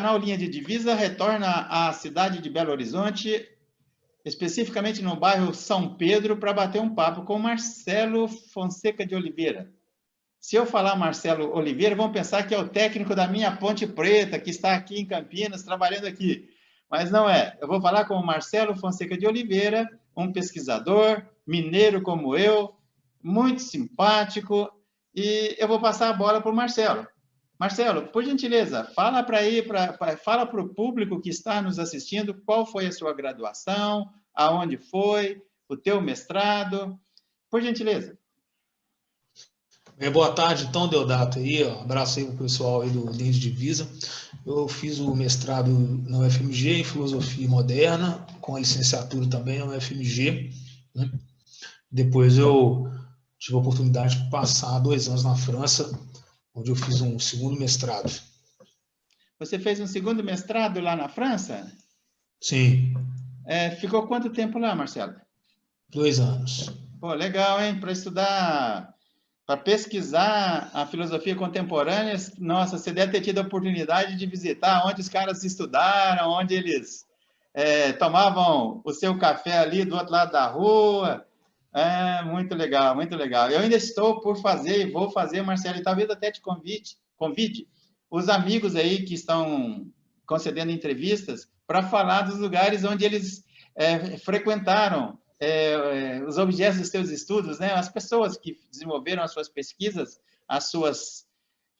canal Linha de Divisa retorna à cidade de Belo Horizonte, especificamente no bairro São Pedro, para bater um papo com Marcelo Fonseca de Oliveira. Se eu falar Marcelo Oliveira, vão pensar que é o técnico da minha Ponte Preta, que está aqui em Campinas, trabalhando aqui. Mas não é. Eu vou falar com o Marcelo Fonseca de Oliveira, um pesquisador, mineiro como eu, muito simpático, e eu vou passar a bola para o Marcelo. Marcelo, por gentileza, fala para o público que está nos assistindo qual foi a sua graduação, aonde foi, o teu mestrado, por gentileza. Boa tarde, então, Deodato. Aí, ó, abraço aí para o pessoal aí do Linha de Divisa. Eu fiz o mestrado na UFMG em Filosofia Moderna, com a licenciatura também na UFMG. Né? Depois eu tive a oportunidade de passar 2 anos na França, onde eu fiz um segundo mestrado. Você fez um segundo mestrado lá na França? Sim. Ficou quanto tempo lá, Marcelo? 2 anos. Pô, legal, hein? Para estudar... Para pesquisar a filosofia contemporânea, nossa, você deve ter tido a oportunidade de visitar onde os caras estudaram, onde eles tomavam o seu café ali do outro lado da rua. Muito legal, muito legal. Eu ainda estou por fazer e vou fazer, Marcelo, e talvez até te convide os amigos aí que estão concedendo entrevistas para falar dos lugares onde eles frequentaram os objetos dos seus estudos, né? As pessoas que desenvolveram as suas pesquisas, as suas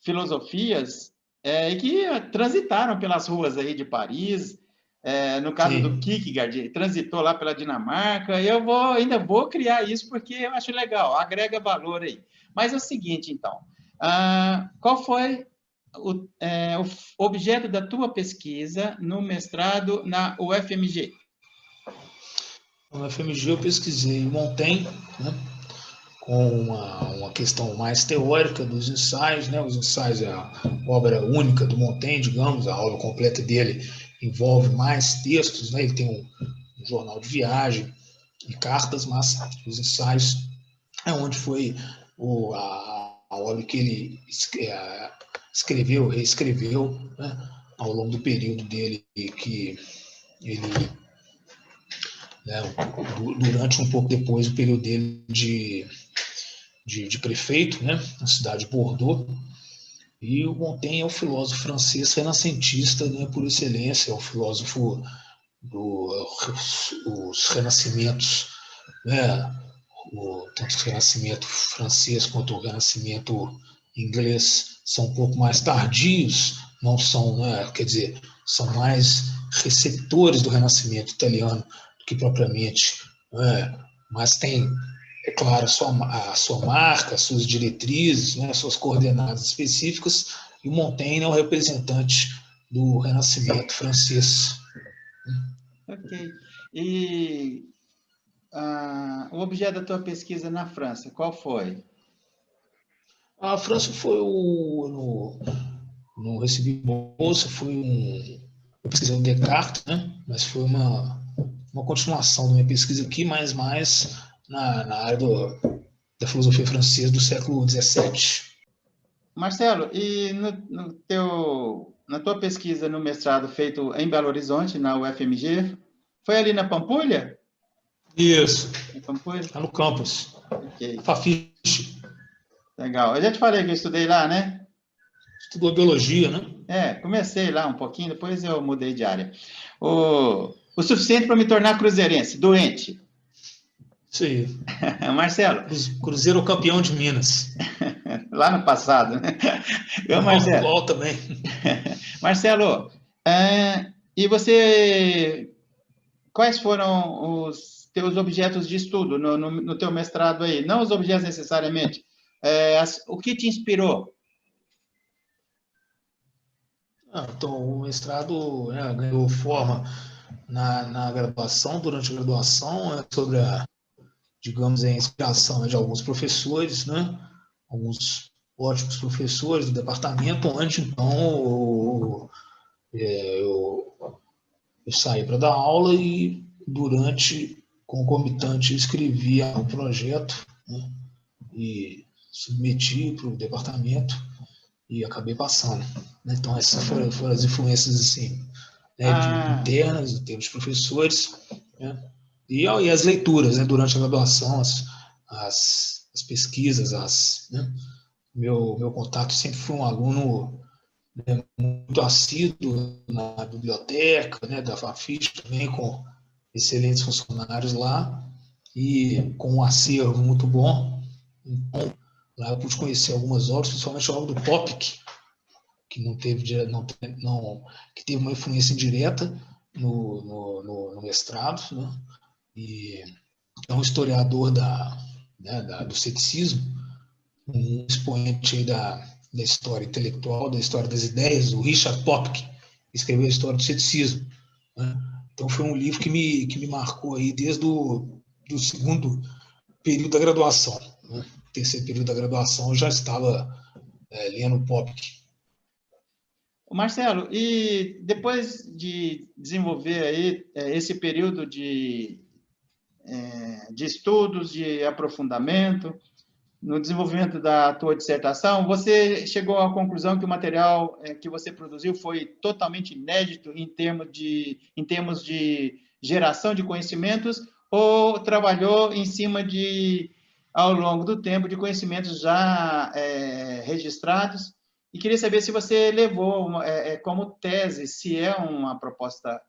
filosofias, e que transitaram pelas ruas aí de Paris, no caso Sim. do Kierkegaard, transitou lá pela Dinamarca. Eu ainda vou criar isso porque eu acho legal, agrega valor aí. Mas é o seguinte, então, qual foi o objeto da tua pesquisa no mestrado na UFMG? Na UFMG eu pesquisei Montaigne, né, com uma questão mais teórica dos ensaios. Né? Os ensaios é a obra única do Montaigne, digamos, a obra completa dele envolve mais textos, né? Ele tem um jornal de viagem e cartas, mas os ensaios é onde foi a obra que ele escreveu, reescreveu, né? Ao longo do período dele que ele... durante um pouco depois do período dele de prefeito, né, na cidade de Bordeaux. E o Montaigne é o filósofo francês renascentista, né, por excelência, é o filósofo dos renascimentos, né, tanto o renascimento francês quanto o renascimento inglês são um pouco mais tardios, não são, né, quer dizer, são mais receptores do renascimento italiano que propriamente, mas tem, é claro, a sua marca, as suas diretrizes, né, as suas coordenadas específicas, e o Montaigne é o representante do Renascimento francês. Ok. E o objeto da tua pesquisa na França, qual foi? A França foi não recebi bolsa, eu pesquisei o Descartes, né, mas foi uma continuação da minha pesquisa aqui, mas mais na área da filosofia francesa do século XVII. Marcelo, e na tua pesquisa no mestrado feito em Belo Horizonte, na UFMG, foi ali na Pampulha? Isso. Em Pampulha? Está no campus. Ok. Fafiche. Legal. Eu já te falei que eu estudei lá, né? Estudou biologia, né? Comecei lá um pouquinho, depois eu mudei de área. O suficiente para me tornar cruzeirense, doente. Isso aí. Marcelo. Cruzeiro campeão de Minas. Lá no passado, né? Marcelo. Atual também. Marcelo, e você... Quais foram os teus objetos de estudo no teu mestrado aí? Não os objetos necessariamente. O que te inspirou? Então, o mestrado ganhou forma na graduação, durante a graduação, sobre digamos, a inspiração de alguns professores, né? Alguns ótimos professores do departamento, onde, então, eu saí para dar aula e, concomitante, escrevia um projeto, né? E submeti para o departamento. e acabei passando, né? Então, essas foram as influências, assim, né, internas, em termos de professores, né? E as leituras, né, durante a graduação, as pesquisas, né? Meu contato sempre foi um aluno, né, muito assíduo na biblioteca, né, da FAFIS também, com excelentes funcionários lá, e com um acervo muito bom. Então, lá eu pude conhecer algumas obras, principalmente a obra do Topic, que que teve uma influência indireta no mestrado, né? E é um historiador do ceticismo, um expoente aí da história intelectual, da história das ideias, o Richard Topic, que escreveu a história do ceticismo, né? Então foi um livro que me marcou aí desde do segundo período da graduação, né? Terceiro período da graduação eu já estava lendo Topic. Marcelo, e depois de desenvolver aí esse período de estudos, de aprofundamento, no desenvolvimento da tua dissertação, você chegou à conclusão que o material que você produziu foi totalmente inédito em termos de geração de conhecimentos, ou trabalhou em cima ao longo do tempo, de conhecimentos já registrados? E queria saber se você levou como tese, se é uma proposta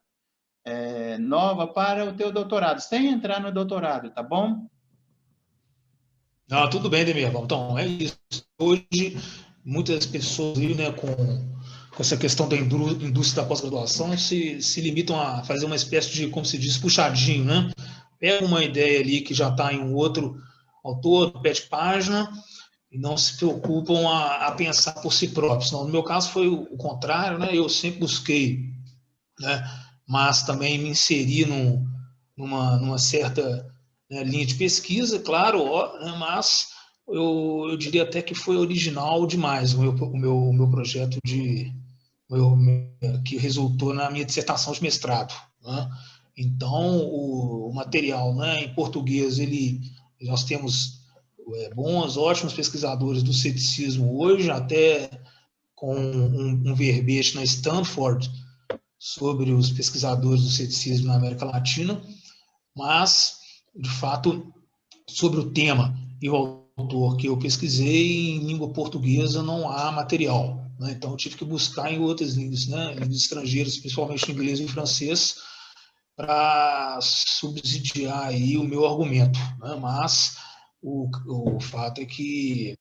nova para o teu doutorado, sem entrar no doutorado, tá bom? Não, tudo bem, Demir. Então, é isso. Hoje, muitas pessoas, né, com essa questão da indústria da pós-graduação se limitam a fazer uma espécie de, como se diz, puxadinho, né? Pega uma ideia ali que já está em um outro autor, pede página, e não se preocupam a pensar por si próprios. Não, no meu caso foi o contrário, né? Eu sempre busquei, né, mas também me inseri numa certa, né, linha de pesquisa, claro, né, mas eu diria até que foi original demais o meu projeto que resultou na minha dissertação de mestrado, né? Então, o material, né, em português, nós temos bons, ótimos pesquisadores do ceticismo hoje, até com um verbete na Stanford sobre os pesquisadores do ceticismo na América Latina, mas, de fato, sobre o tema e o autor que eu pesquisei, em língua portuguesa não há material, né? Então, eu tive que buscar em outras línguas, né, línguas estrangeiras, principalmente inglês e francês, para subsidiar aí o meu argumento, né? Mas o fato é que,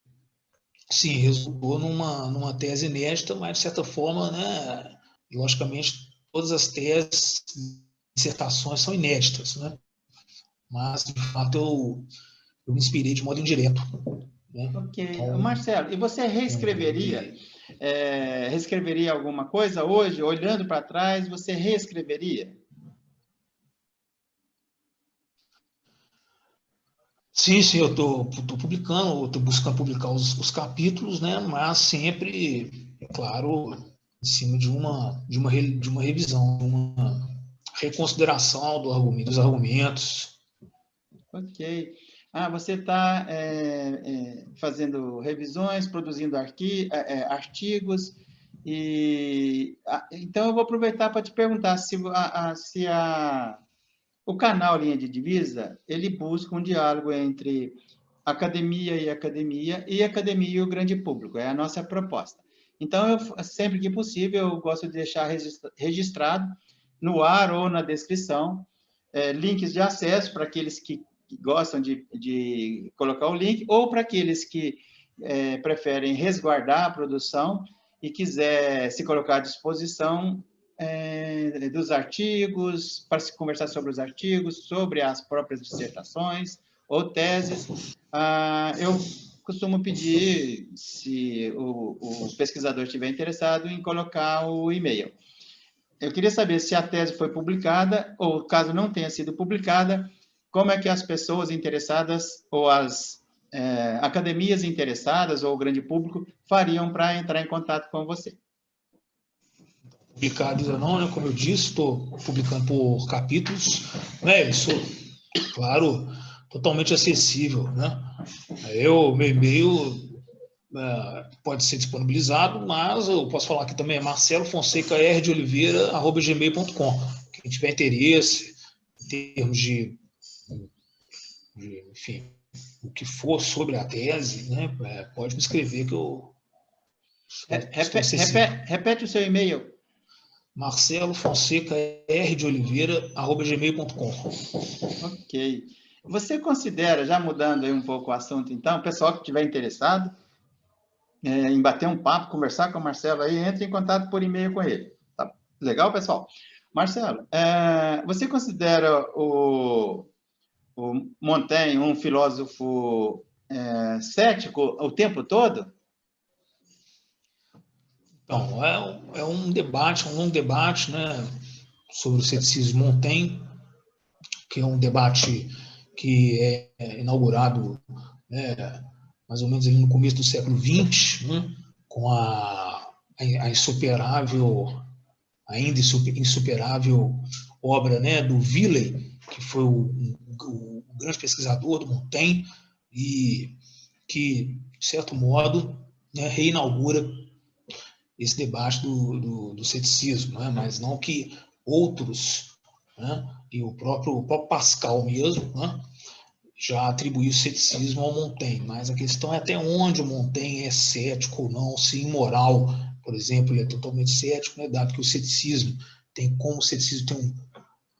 sim, resultou numa tese inédita, mas, de certa forma, né, logicamente, todas as teses, dissertações são inéditas, né? Mas, de fato, eu me inspirei de modo indireto, né? Ok. Então, Marcelo, e você reescreveria alguma coisa hoje, olhando para trás, você reescreveria? sim, eu estou publicando, estou buscando publicar os capítulos, né? Mas sempre, é claro, em cima de uma revisão, de uma reconsideração dos argumentos. Ok. Você está fazendo revisões, produzindo artigos, então eu vou aproveitar para te perguntar se o canal Linha de Divisa, ele busca um diálogo entre academia e academia e o grande público, é a nossa proposta. Então, sempre que possível, eu gosto de deixar registrado no ar ou na descrição links de acesso para aqueles que gostam de colocar o link, ou para aqueles que preferem resguardar a produção e quiser se colocar à disposição dos artigos, para se conversar sobre os artigos, sobre as próprias dissertações ou teses. Eu costumo pedir, se o pesquisador estiver interessado, em colocar o e-mail. Eu queria saber se a tese foi publicada, ou caso não tenha sido publicada, como é que as pessoas interessadas, ou as academias interessadas, ou o grande público, fariam para entrar em contato com você. Publicado ainda não, né? Como eu disse, estou publicando por capítulos, né? Isso, claro, totalmente acessível, né? Meu e-mail pode ser disponibilizado, mas eu posso falar que também é marcelofonseca.r.de oliveira@gmail.com. Quem tiver interesse em termos enfim, o que for sobre a tese, né, pode me escrever que eu estou acessível. Repete o seu e-mail. marcelofonseca.r.de oliveira@gmail.com. Ok. Você considera, já mudando aí um pouco o assunto, então, o pessoal que estiver interessado em bater um papo, conversar com o Marcelo aí, entre em contato por e-mail com ele. Tá legal, pessoal? Marcelo, você considera o Montaigne um filósofo cético o tempo todo? Então, é um debate, um longo debate, né, sobre o ceticismo Montaigne, que é um debate que é inaugurado, né, mais ou menos ali no começo do século XX, né, com a insuperável, ainda insuperável obra, né, do Willey, que foi o grande pesquisador do Montaigne e que, de certo modo, né, reinaugura esse debate do ceticismo, né, mas não que outros, né, e o próprio Pascal mesmo, né, já atribuiu o ceticismo ao Montaigne, mas a questão é até onde o Montaigne é cético ou não, se imoral, por exemplo, ele é totalmente cético, né, dado que o ceticismo tem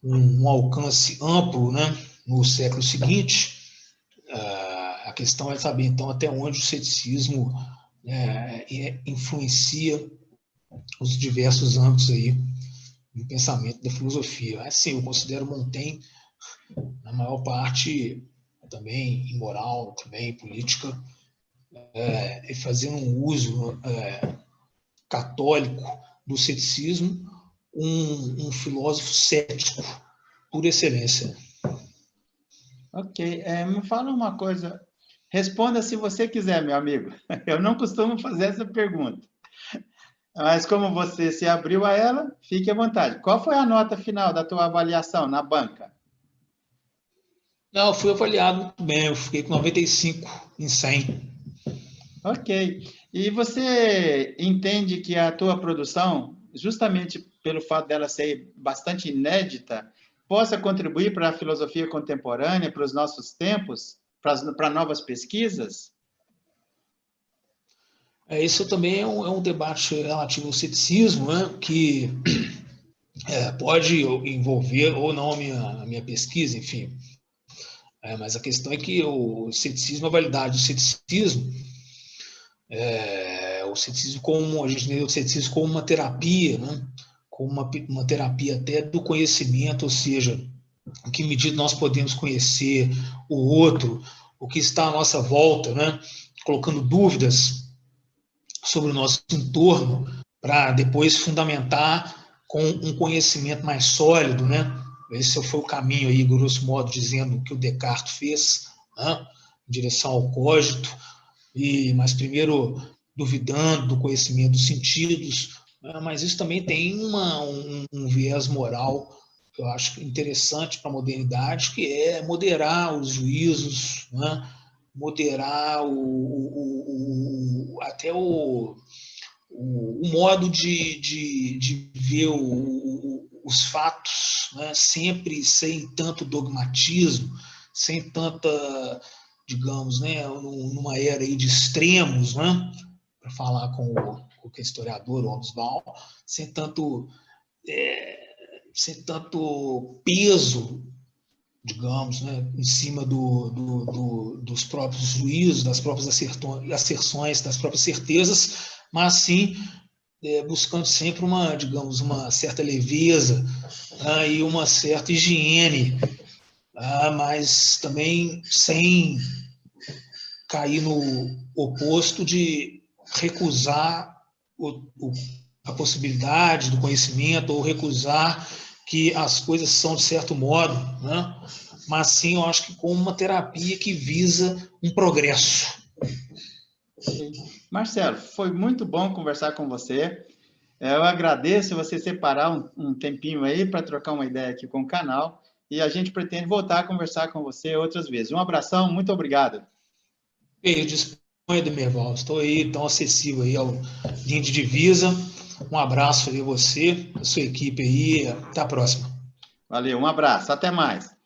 um alcance amplo, né, no século seguinte. A questão é saber, então, até onde o ceticismo influencia os diversos âmbitos aí no pensamento da filosofia. Assim, eu considero Montaigne, na maior parte, também imoral, também política, fazendo um uso católico do ceticismo, um filósofo cético, por excelência. Ok, me fala uma coisa, responda se você quiser, meu amigo. Eu não costumo fazer essa pergunta, mas como você se abriu a ela, fique à vontade. Qual foi a nota final da tua avaliação na banca? Não, eu fui avaliado muito bem, eu fiquei com 95 em 100. Ok. E você entende que a tua produção, justamente pelo fato dela ser bastante inédita, possa contribuir para a filosofia contemporânea, para os nossos tempos, para novas pesquisas? Isso também é um debate relativo ao ceticismo, né, que pode envolver ou não a minha pesquisa, enfim. Mas a questão é que o ceticismo, a validade do ceticismo, o ceticismo como, a gente entendeu o ceticismo como uma terapia, né, como uma terapia até do conhecimento, ou seja, em que medida nós podemos conhecer o outro, o que está à nossa volta, né, colocando dúvidas sobre o nosso entorno, para depois fundamentar com um conhecimento mais sólido, né? Esse foi o caminho aí, grosso modo, dizendo que o Descartes fez, né? Em direção ao cogito, mas primeiro duvidando do conhecimento dos sentidos, né? Mas isso também tem um viés moral que eu acho interessante para a modernidade, que é moderar os juízos, né? Moderar até o modo de ver os fatos, né? Sempre sem tanto dogmatismo, sem tanta, digamos, né, numa era aí de extremos, né? Para falar com o que é historiador, o Hobsbawm, sem tanto peso, digamos, né, em cima dos próprios juízos, das próprias asserções, das próprias certezas, mas sim buscando sempre digamos, uma certa leveza e uma certa higiene, mas também sem cair no oposto de recusar a possibilidade do conhecimento ou recusar que as coisas são de certo modo, né? Mas sim, eu acho que como uma terapia que visa um progresso. Marcelo, foi muito bom conversar com você. Eu agradeço você separar um tempinho aí para trocar uma ideia aqui com o canal e a gente pretende voltar a conversar com você outras vezes. Um abração, muito obrigado. Eu Edemerval, estou aí tão acessível aí ao linha de divisa. Um abraço aí a você, a sua equipe aí, até a próxima. Valeu, um abraço, até mais.